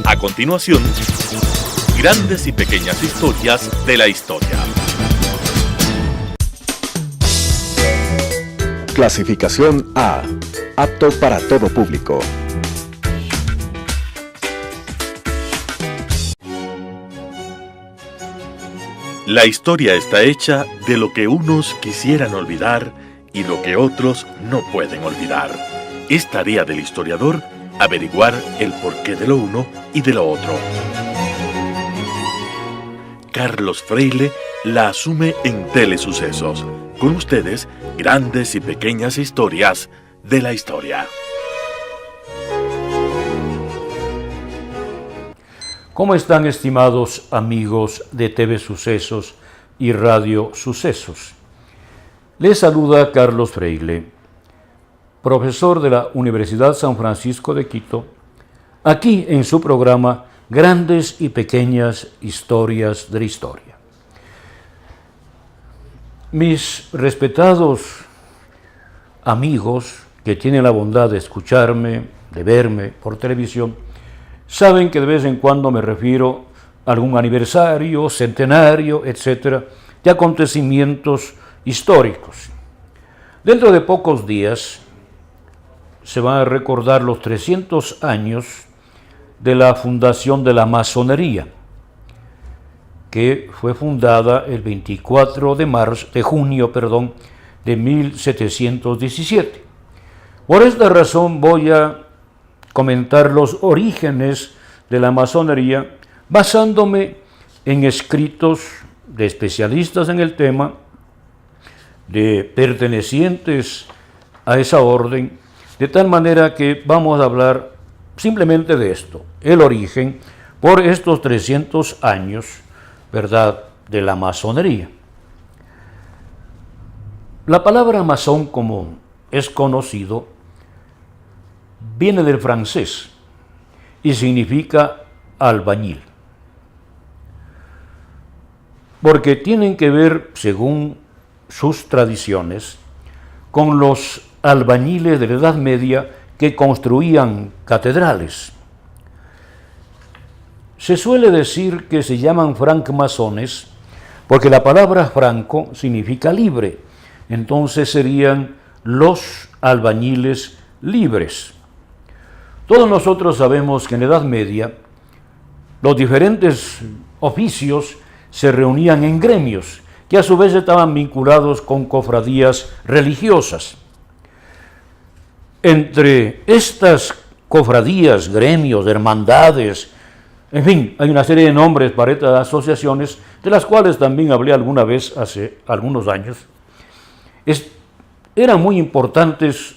A continuación, grandes y pequeñas historias de la historia. Clasificación A. Apto para todo público. La historia está hecha de lo que unos quisieran olvidar y lo que otros no pueden olvidar. Es tarea del historiador averiguar el porqué de lo uno y de lo otro. Carlos Freile la asume en Telesucesos. Con ustedes, grandes y pequeñas historias de la historia. ¿Cómo están, estimados amigos de TV Sucesos y Radio Sucesos? Les saluda Carlos Freile, profesor de la Universidad San Francisco de Quito, aquí en su programa Grandes y Pequeñas Historias de la Historia. Mis respetados amigos que tienen la bondad de escucharme, de verme por televisión, saben que de vez en cuando me refiero a algún aniversario, centenario, etcétera, de acontecimientos históricos. Dentro de pocos días se van a recordar los 300 años de la fundación de la masonería, que fue fundada el 24 de junio de 1717. Por esta razón voy a comentar los orígenes de la masonería basándome en escritos de especialistas en el tema, de pertenecientes a esa orden, de tal manera que vamos a hablar simplemente de esto, el origen por estos 300 años, ¿verdad?, de la masonería. La palabra masón, como es conocido, viene del francés y significa albañil, porque tienen que ver, según sus tradiciones, con los albañiles de la Edad Media que construían catedrales. Se suele decir que se llaman francmasones porque la palabra franco significa libre, entonces serían los albañiles libres. Todos nosotros sabemos que en la Edad Media los diferentes oficios se reunían en gremios, que a su vez estaban vinculados con cofradías religiosas. Entre estas cofradías, gremios, hermandades, en fin, hay una serie de nombres para estas asociaciones, de las cuales también hablé alguna vez hace algunos años. Eran muy importantes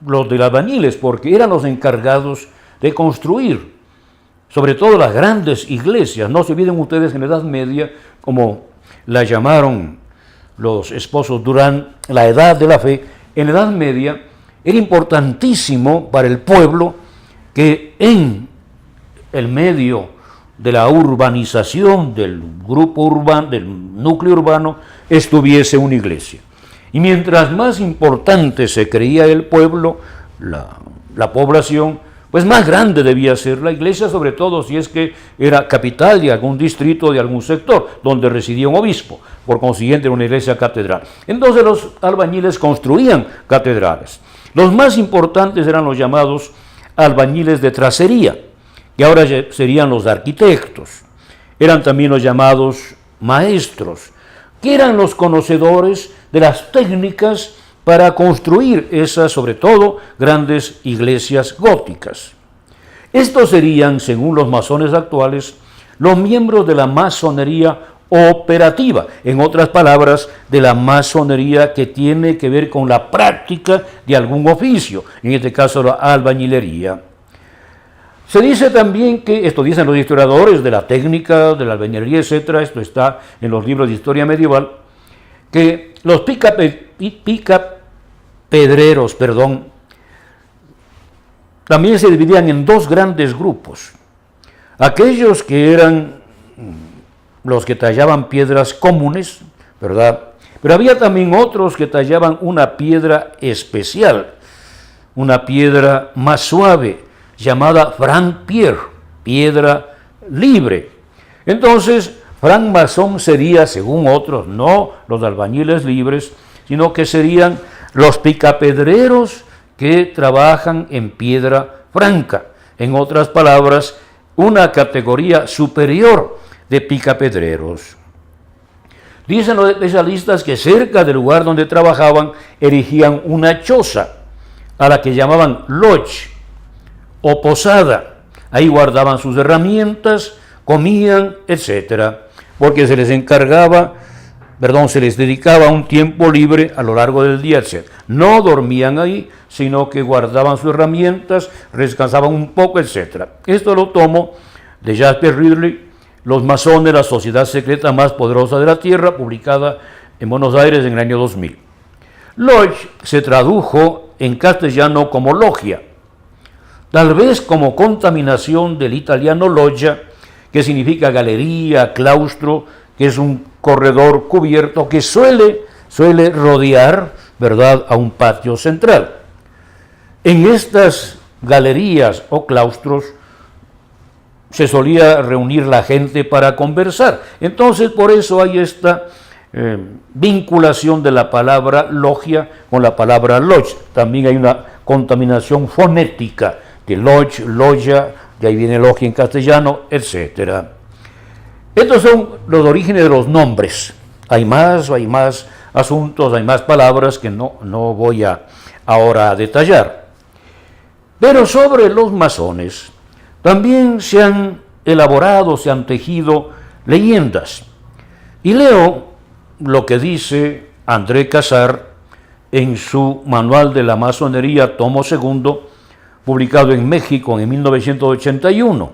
los de albañiles, porque eran los encargados de construir, sobre todo las grandes iglesias. No se olviden ustedes que en la Edad Media, como la llamaron los esposos Durán, la edad de la fe, en la Edad Media era importantísimo para el pueblo que en el medio de la urbanización del grupo urbano, del núcleo urbano, estuviese una iglesia. Y mientras más importante se creía el pueblo, la población, pues más grande debía ser la iglesia, sobre todo si es que era capital de algún distrito, de algún sector, donde residía un obispo, por consiguiente era una iglesia catedral. Entonces los albañiles construían catedrales. Los más importantes eran los llamados albañiles de tracería, que ahora serían los arquitectos. Eran también los llamados maestros, que eran los conocedores de las técnicas para construir esas, sobre todo, grandes iglesias góticas. Estos serían, según los masones actuales, los miembros de la masonería operativa, en otras palabras, de la masonería que tiene que ver con la práctica de algún oficio, en este caso la albañilería. Se dice también que, esto dicen los historiadores de la técnica, de la albañilería, etc., esto está en los libros de historia medieval, que los picapedreros, también se dividían en dos grandes grupos. Aquellos que eran los que tallaban piedras comunes, ¿verdad? Pero había también otros que tallaban una piedra especial, una piedra más suave, llamada franc-pierre. piedra libre. Entonces, francmasón sería, según otros, no los albañiles libres, sino que serían los picapedreros que trabajan en piedra franca. En otras palabras, una categoría superior de picapedreros. Dicen los especialistas que cerca del lugar donde trabajaban erigían una choza, a la que llamaban lodge o posada. Ahí guardaban sus herramientas, comían, etc. Porque se les se les dedicaba un tiempo libre a lo largo del día, etc. No dormían ahí, sino que guardaban sus herramientas, descansaban un poco, etc. Esto lo tomo de Jasper Ridley, Los masones, la sociedad secreta más poderosa de la Tierra, publicada en Buenos Aires en el año 2000. Lodge se tradujo en castellano como logia, tal vez como contaminación del italiano loggia, que significa galería, claustro, que es un corredor cubierto que suele rodear, ¿verdad?, a un patio central. En estas galerías o claustros se solía reunir la gente para conversar. Entonces, por eso hay esta vinculación de la palabra logia con la palabra lodge. También hay una contaminación fonética de lodge, logia, de ahí viene logia en castellano, etc. Estos son los orígenes de los nombres. Hay más asuntos, hay más palabras que no voy ahora a detallar. Pero sobre los masones también se han elaborado, se han tejido leyendas. Y leo lo que dice André Casar en su Manual de la Masonería, tomo segundo, publicado en México en 1981.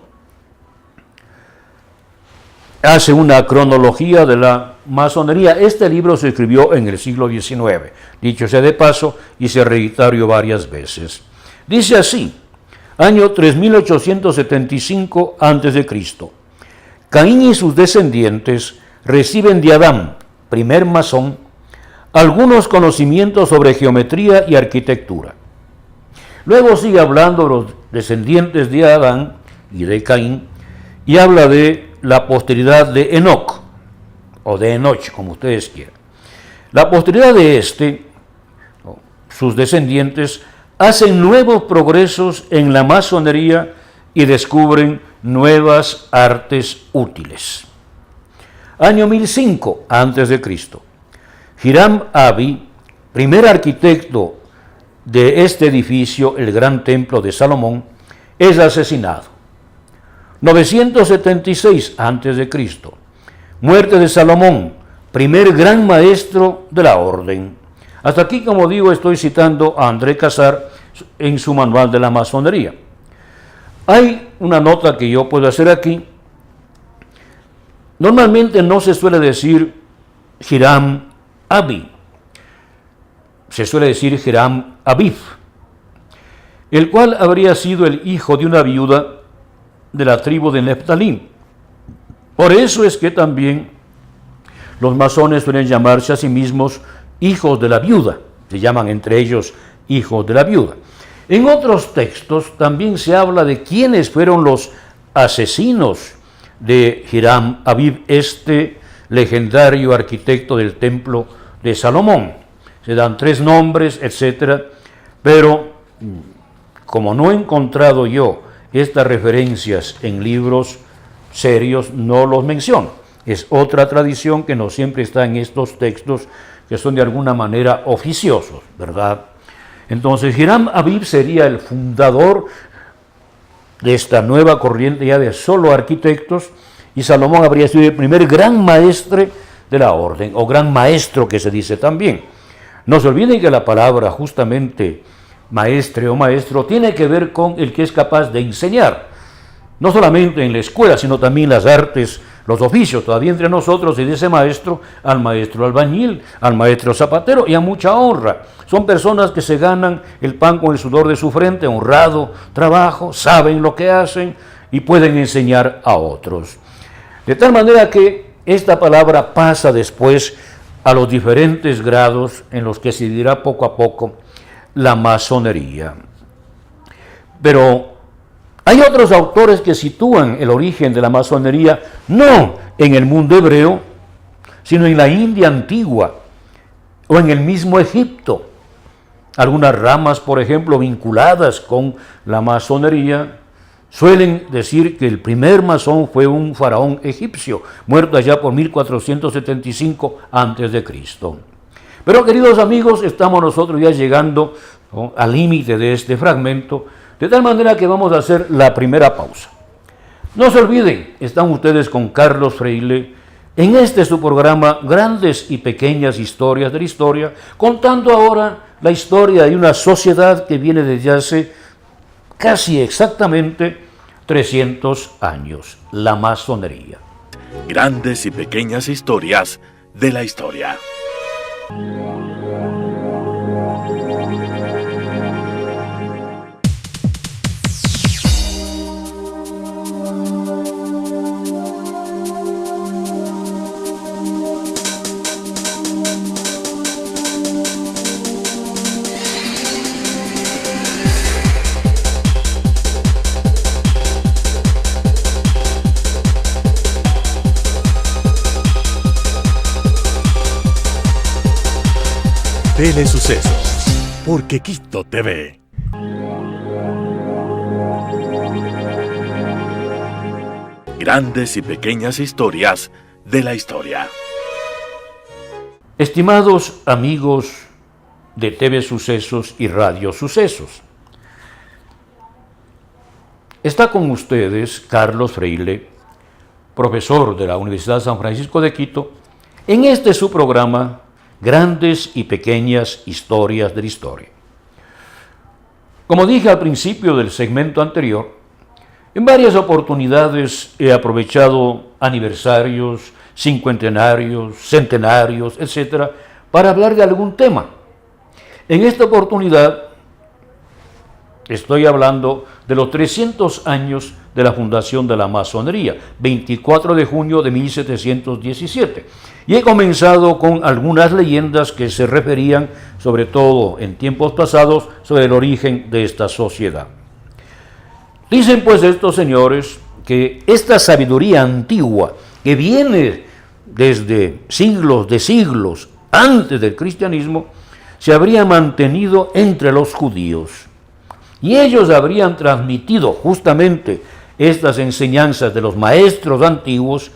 Hace una cronología de la masonería. Este libro se escribió en el siglo XIX, dicho sea de paso, y se reeditó varias veces. Dice así: año 3875 a.C. Caín y sus descendientes reciben de Adán, primer masón, algunos conocimientos sobre geometría y arquitectura. Luego sigue hablando de los descendientes de Adán y de Caín, y habla de la posteridad de Enoc, o de Enoch, como ustedes quieran. La posteridad de sus descendientes, hacen nuevos progresos en la masonería y descubren nuevas artes útiles. Año 1005 a.C. Hiram Abi, primer arquitecto de este edificio, el Gran Templo de Salomón, es asesinado. 976 a.C. Muerte de Salomón, primer gran maestro de la orden. Hasta aquí, como digo, estoy citando a André Casar en su Manual de la Masonería. Hay una nota que yo puedo hacer aquí. Normalmente no se suele decir Hiram Abi, se suele decir Hiram Abiv, el cual habría sido el hijo de una viuda de la tribu de Neftalí. Por eso es que también los masones suelen llamarse a sí mismos hijos de la viuda, se llaman entre ellos hijos de la viuda. En otros textos también se habla de quiénes fueron los asesinos de Hiram Abiv, este legendario arquitecto del templo de Salomón. Se dan 3 nombres, etc. Pero como no he encontrado yo estas referencias en libros serios, no los menciono. Es otra tradición que no siempre está en estos textos, que son de alguna manera oficiosos, ¿verdad? Entonces, Hiram Abiv sería el fundador de esta nueva corriente ya de solo arquitectos, y Salomón habría sido el primer gran maestre de la orden, o gran maestro que se dice también. No se olviden que la palabra justamente maestre o maestro tiene que ver con el que es capaz de enseñar, no solamente en la escuela, sino también las artes, los oficios. Todavía entre nosotros se dice maestro al maestro albañil, al maestro zapatero, y a mucha honra. Son personas que se ganan el pan con el sudor de su frente, honrado trabajo, saben lo que hacen y pueden enseñar a otros. De tal manera que esta palabra pasa después a los diferentes grados en los que se dirá poco a poco la masonería. Pero Hay otros autores que sitúan el origen de la masonería no en el mundo hebreo, sino en la India antigua o en el mismo Egipto. Algunas ramas, por ejemplo, vinculadas con la masonería, suelen decir que el primer masón fue un faraón egipcio, muerto allá por 1475 a.C. Pero, queridos amigos, estamos nosotros ya llegando, ¿no?, al límite de este fragmento, de tal manera que vamos a hacer la primera pausa. No se olviden, están ustedes con Carlos Freile en este su programa Grandes y Pequeñas Historias de la Historia, contando ahora la historia de una sociedad que viene desde hace casi exactamente 300 años, la masonería. Grandes y Pequeñas Historias de la Historia. Telesucesos, por Quequito TV. Grandes y Pequeñas Historias de la Historia. Estimados amigos de TV Sucesos y Radio Sucesos, está con ustedes Carlos Freile, profesor de la Universidad San Francisco de Quito, en este su programa Grandes y Pequeñas Historias de la Historia. Como dije al principio del segmento anterior, en varias oportunidades he aprovechado aniversarios, cincuentenarios, centenarios, etc., para hablar de algún tema. En esta oportunidad estoy hablando de los 300 años de la fundación de la masonería, 24 de junio de 1717. Y he comenzado con algunas leyendas que se referían, sobre todo en tiempos pasados, sobre el origen de esta sociedad. Dicen pues estos señores que esta sabiduría antigua, que viene desde siglos de siglos antes del cristianismo, se habría mantenido entre los judíos. Y ellos habrían transmitido justamente estas enseñanzas de los maestros antiguos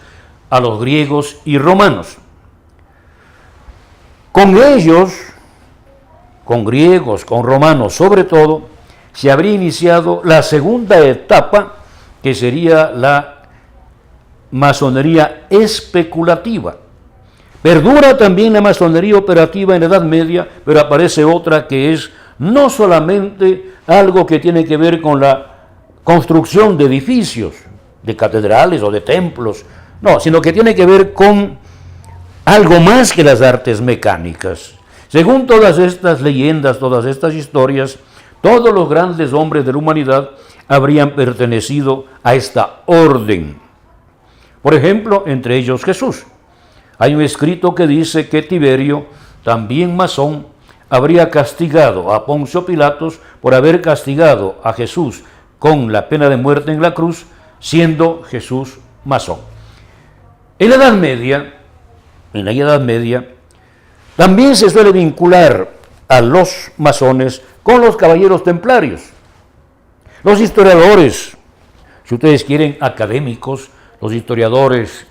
a los griegos y romanos. Con ellos, con griegos, con romanos sobre todo, se habría iniciado la segunda etapa, que sería la masonería especulativa. Perdura también la masonería operativa en la Edad Media, pero aparece otra que es no solamente algo que tiene que ver con la construcción de edificios, de catedrales o de templos, no, sino que tiene que ver con algo más que las artes mecánicas. Según todas estas leyendas, todas estas historias, todos los grandes hombres de la humanidad habrían pertenecido a esta orden. Por ejemplo, entre ellos Jesús. Hay un escrito que dice que Tiberio, también masón, habría castigado a Poncio Pilatos por haber castigado a Jesús con la pena de muerte en la cruz, siendo Jesús masón. En la Edad Media, también se suele vincular a los masones con los caballeros templarios. Los historiadores, si ustedes quieren, académicos, los historiadores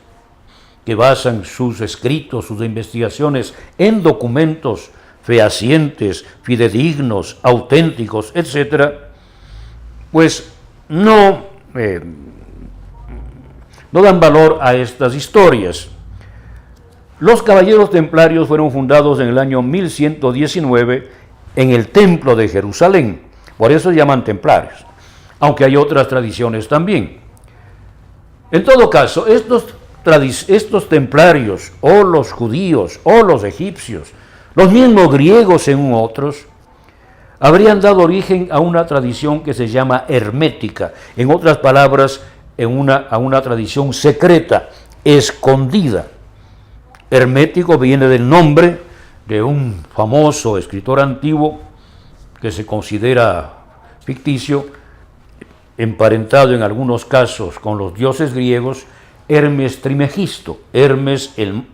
que basan sus escritos, sus investigaciones en documentos fehacientes, fidedignos, auténticos, etc., pues no dan valor a estas historias. Los caballeros templarios fueron fundados en el año 1119 en el Templo de Jerusalén, por eso se llaman templarios, aunque hay otras tradiciones también. En todo caso, estos templarios, o los judíos, o los egipcios, los mismos griegos según otros, habrían dado origen a una tradición que se llama hermética, en otras palabras, a una tradición secreta, escondida. Hermético viene del nombre de un famoso escritor antiguo que se considera ficticio, emparentado en algunos casos con los dioses griegos, Hermes Trimegisto, Hermes el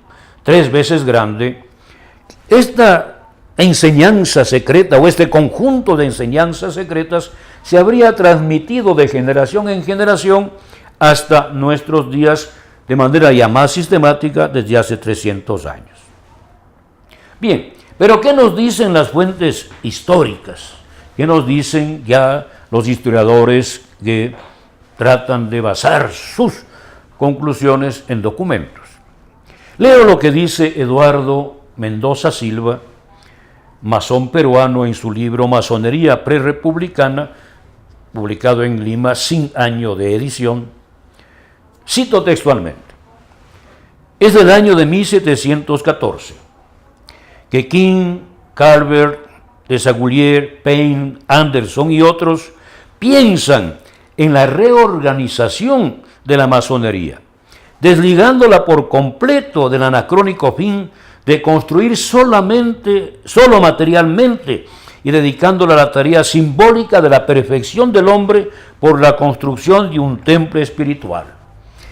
3 veces grande. Esta enseñanza secreta o este conjunto de enseñanzas secretas se habría transmitido de generación en generación hasta nuestros días de manera ya más sistemática desde hace 300 años. Bien, pero ¿qué nos dicen las fuentes históricas? ¿Qué nos dicen ya los historiadores que tratan de basar sus conclusiones en documentos? Leo lo que dice Eduardo Mendoza Silva, masón peruano, en su libro Masonería Prerepublicana, publicado en Lima sin año de edición. Cito textualmente: es del año de 1714 que King, Calvert, Desaguliers, Payne, Anderson y otros piensan en la reorganización de la masonería, desligándola por completo del anacrónico fin de construir solo materialmente y dedicándola a la tarea simbólica de la perfección del hombre por la construcción de un templo espiritual.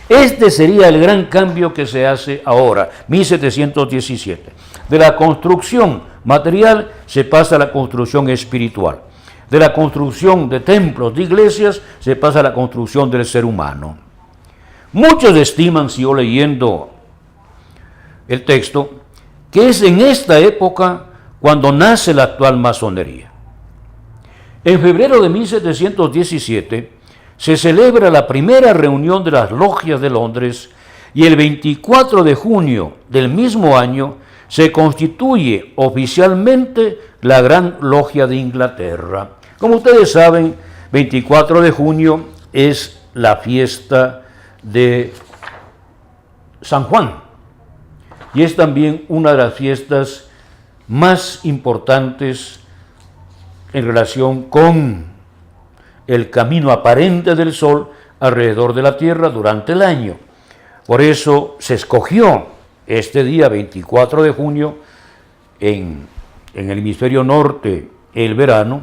Este sería el gran cambio que se hace ahora, 1717. De la construcción material se pasa a la construcción espiritual. De la construcción de templos, de iglesias, se pasa a la construcción del ser humano. Muchos estiman, sigo leyendo el texto, que es en esta época cuando nace la actual masonería. En febrero de 1717 se celebra la primera reunión de las logias de Londres y el 24 de junio del mismo año se constituye oficialmente la Gran Logia de Inglaterra. Como ustedes saben, 24 de junio es la fiesta de San Juan y es también una de las fiestas más importantes en relación con el camino aparente del Sol alrededor de la Tierra durante el año. Por eso se escogió este día, 24 de junio, en el hemisferio norte, el verano.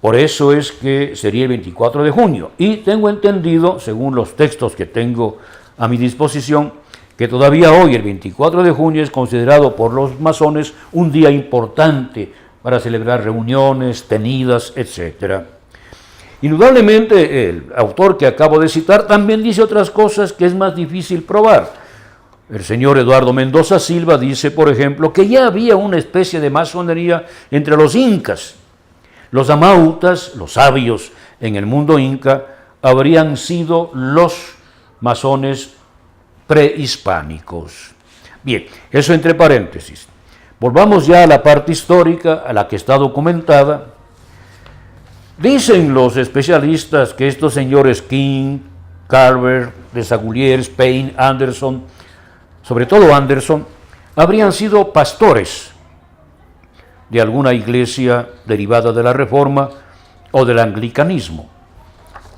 Por eso es que sería el 24 de junio. Y tengo entendido, según los textos que tengo a mi disposición, que todavía hoy, el 24 de junio, es considerado por los masones un día importante para celebrar reuniones, tenidas, etc. Indudablemente, el autor que acabo de citar también dice otras cosas que es más difícil probar. El señor Eduardo Mendoza Silva dice, por ejemplo, que ya había una especie de masonería entre los incas. Los amautas, los sabios en el mundo inca, habrían sido los masones prehispánicos. Bien, eso entre paréntesis. Volvamos ya a la parte histórica, a la que está documentada. Dicen los especialistas que estos señores King, Calvert, Desaguliers, Payne, Anderson, sobre todo Anderson, habrían sido pastores de alguna iglesia derivada de la Reforma o del anglicanismo.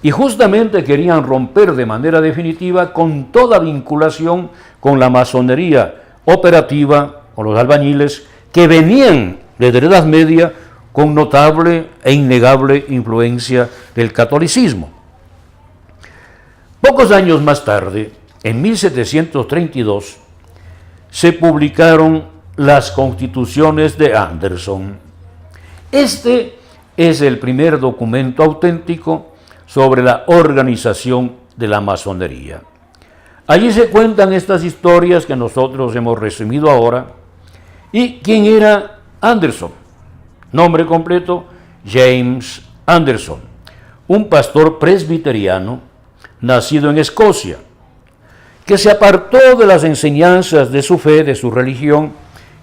Y justamente querían romper de manera definitiva con toda vinculación con la masonería operativa, con los albañiles, que venían desde la Edad Media con notable e innegable influencia del catolicismo. Pocos años más tarde, en 1732, se publicaron las Constituciones de Anderson. Este es el primer documento auténtico sobre la organización de la masonería. Allí se cuentan estas historias que nosotros hemos resumido ahora. ¿Y quién era Anderson? Nombre completo: James Anderson, un pastor presbiteriano nacido en Escocia, que se apartó de las enseñanzas de su fe, de su religión,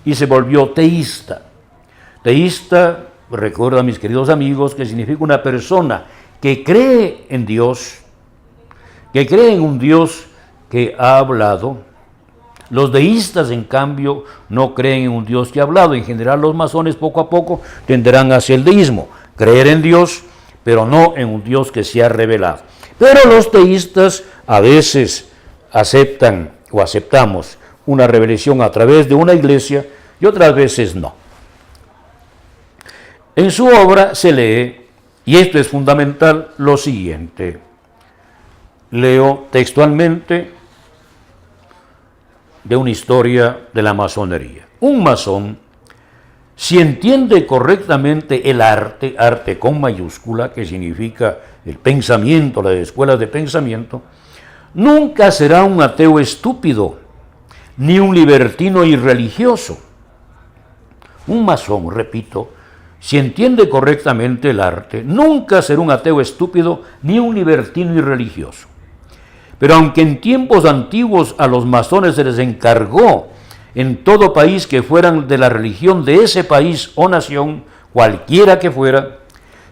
y se volvió teísta. Teísta, recuerda, mis queridos amigos, que significa una persona que cree en Dios, que cree en un Dios que ha hablado. Los deístas, en cambio, no creen en un Dios que ha hablado. En general, los masones poco a poco tenderán hacia el deísmo, creer en Dios, pero no en un Dios que se ha revelado. Pero los teístas a veces aceptan o aceptamos una revelación a través de una iglesia y otras veces no. En su obra se lee Y esto es fundamental, lo siguiente. Leo textualmente de una historia de la masonería. Un masón, si entiende correctamente el arte, arte con mayúscula, que significa el pensamiento, las escuelas de pensamiento, nunca será un ateo estúpido, ni un libertino irreligioso. Un masón, repito, si entiende correctamente el arte, nunca será un ateo estúpido, ni un libertino irreligioso. Pero aunque en tiempos antiguos a los masones se les encargó en todo país que fueran de la religión de ese país o nación, cualquiera que fuera,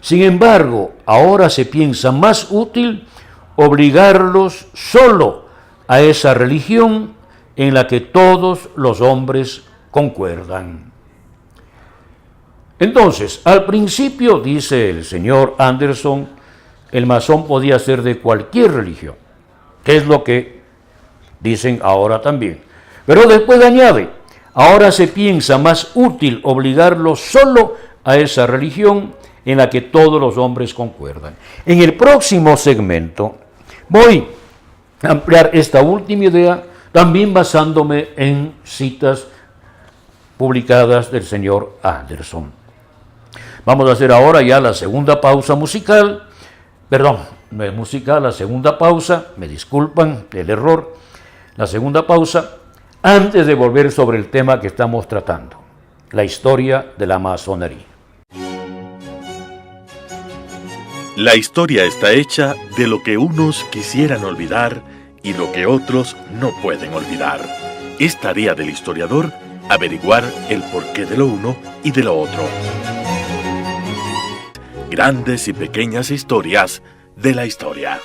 sin embargo, ahora se piensa más útil obligarlos solo a esa religión en la que todos los hombres concuerdan. Entonces, al principio, dice el señor Anderson, el masón podía ser de cualquier religión, que es lo que dicen ahora también. Pero después añade, ahora se piensa más útil obligarlo solo a esa religión en la que todos los hombres concuerdan. En el próximo segmento voy a ampliar esta última idea, también basándome en citas publicadas del señor Anderson. Vamos a hacer ahora ya la segunda pausa musical, la segunda pausa, me disculpan el error, la segunda pausa, antes de volver sobre el tema que estamos tratando, la historia de la masonería. La historia está hecha de lo que unos quisieran olvidar y lo que otros no pueden olvidar. Es tarea del historiador averiguar el porqué de lo uno y de lo otro. Grandes y pequeñas historias de la historia.